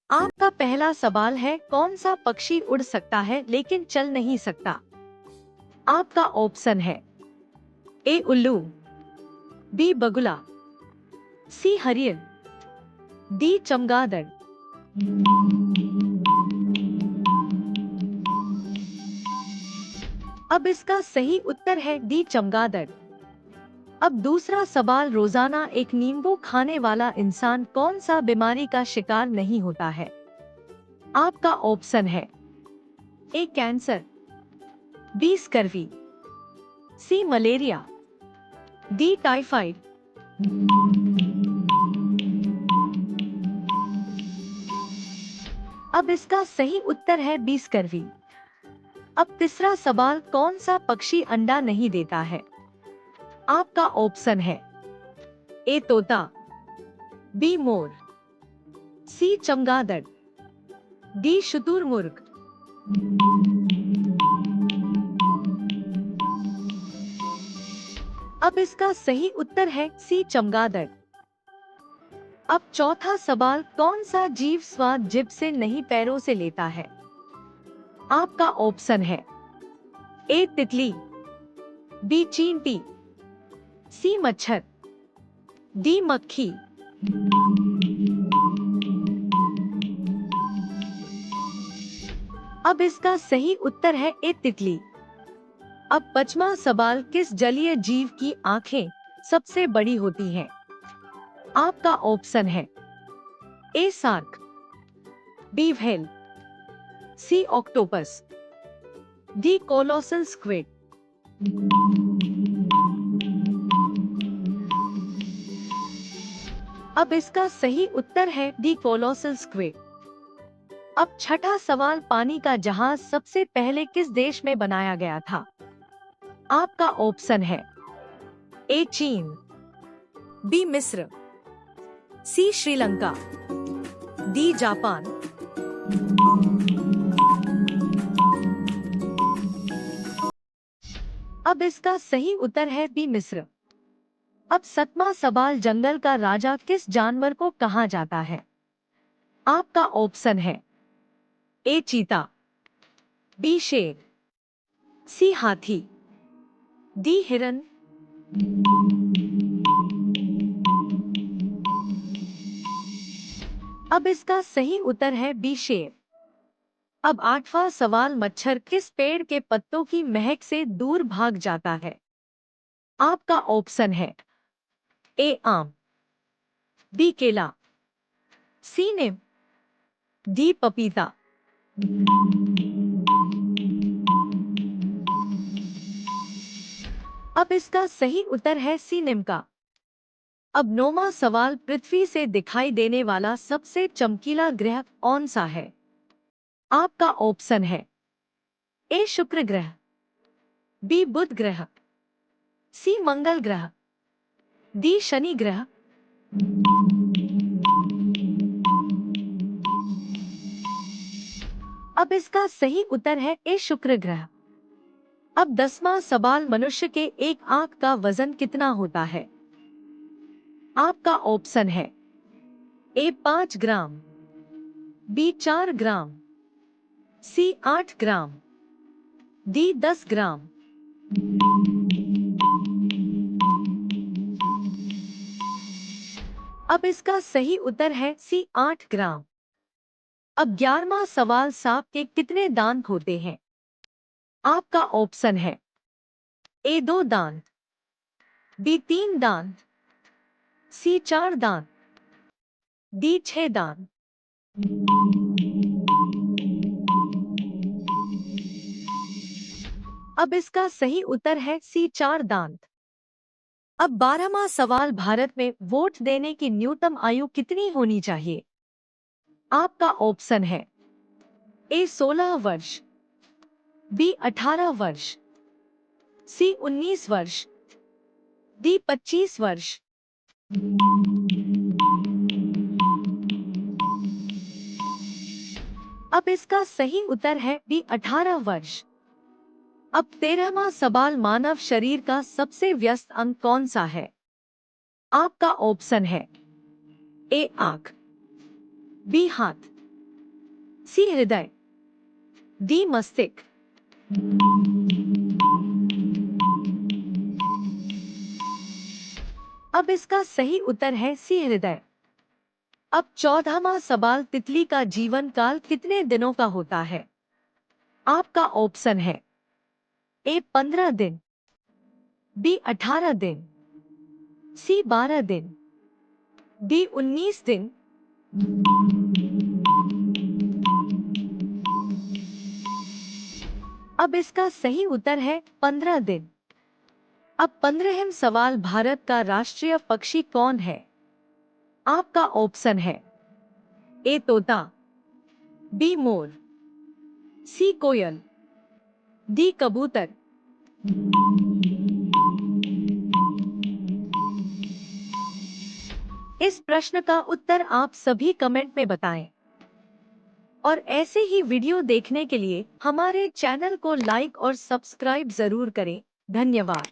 आपका पहला सवाल है, कौन सा पक्षी उड़ सकता है लेकिन चल नहीं सकता? आपका ऑप्शन है ए उल्लू, बी बगुला, सी हरियर, डी चमगादड़। अब इसका सही उत्तर है डी चमगादड़। अब दूसरा सवाल, रोजाना एक नींबू खाने वाला इंसान कौन सा बीमारी का शिकार नहीं होता है? आपका ऑप्शन है ए कैंसर, बी स्कर्वी, सी मलेरिया, डी टाइफाइड। अब इसका सही उत्तर है बी स्कर्वी। अब तीसरा सवाल, कौन सा पक्षी अंडा नहीं देता है? आपका ऑप्शन है ए तोता, बी मोर, सी चमगादड़, डी शुतुरमुर्ग। अब इसका सही उत्तर है सी चमगादड़। अब चौथा सवाल, कौन सा जीव स्वाद जिभ से नहीं पैरों से लेता है? आपका ऑप्शन है ए तितली, बी चींटी, सी मच्छर, डी मक्खी। अब इसका सही उत्तर है ए तितली। अब पांचवा सवाल, किस जलीय जीव की आंखें सबसे बड़ी होती हैं? आपका ऑप्शन है ए शार्क, बी व्हेल, सी ऑक्टोपस, डी कोलोसल स्क्विड। अब इसका सही उत्तर है डी कोलोसल स्क्विड। अब छठा सवाल, पानी का जहाज सबसे पहले किस देश में बनाया गया था? आपका ऑप्शन है ए चीन, बी मिस्र, सी श्रीलंका, डी जापान। अब इसका सही उत्तर है बी मिस्र। अब सातवां सवाल, जंगल का राजा किस जानवर को कहा जाता है? आपका ऑप्शन है ए चीता, बी शेर, सी हाथी, डी हिरन। अब इसका सही उत्तर है बी शेर। अब आठवां सवाल, मच्छर किस पेड़ के पत्तों की महक से दूर भाग जाता है? आपका ऑप्शन है ए आम, बी केला, सी नीम, डी पपीता। अब इसका सही उत्तर है सी नीम का। अब नौवां सवाल, पृथ्वी से दिखाई देने वाला सबसे चमकीला ग्रह कौन सा है? आपका ऑप्शन है ए शुक्र ग्रह, बी बुध ग्रह, सी मंगल ग्रह, डी शनि ग्रह। अब इसका सही उत्तर है ए शुक्र ग्रह। अब 10वां सवाल, मनुष्य के एक आंख का वजन कितना होता है? आपका ऑप्शन है ए 5 ग्राम, बी 4 ग्राम, सी 8 ग्राम, डी 10 ग्राम। अब इसका सही उत्तर है सी 8 ग्राम। अब 11वां सवाल, सांप के कितने दांत होते हैं? आपका ऑप्शन है ए 2 दांत, बी 3 दांत, सी 4 दांत, डी 6 दांत। अब इसका सही उत्तर है सी 4 दांत। अब 12वां सवाल, भारत में वोट देने की न्यूनतम आयु कितनी होनी चाहिए? आपका ऑप्शन है ए 16 वर्ष, बी 18 वर्ष, सी 19 वर्ष, डी 25 वर्ष। अब इसका सही उत्तर है बी 18 वर्ष। अब 13वां सवाल, मानव शरीर का सबसे व्यस्त अंग कौन सा है? आपका ऑप्शन है ए आंख, बी हाथ, सी हृदय, डी मस्तिष्क। अब इसका सही उत्तर है सी हृदय। अब 14वां सवाल, तितली का जीवन काल कितने दिनों का होता है? आपका ऑप्शन है ए 15 दिन, बी 18 दिन, सी 12 दिन, डी 19 दिन। अब इसका सही उत्तर है 15 दिन। अब 15वां सवाल, भारत का राष्ट्रीय पक्षी कौन है? आपका ऑप्शन है ए तोता, be more, C coil, D कबूतर। इस प्रश्न का उत्तर आप सभी कमेंट में बताएं और ऐसे ही वीडियो देखने के लिए हमारे चैनल को लाइक और सब्सक्राइब जरूर करें। धन्यवाद।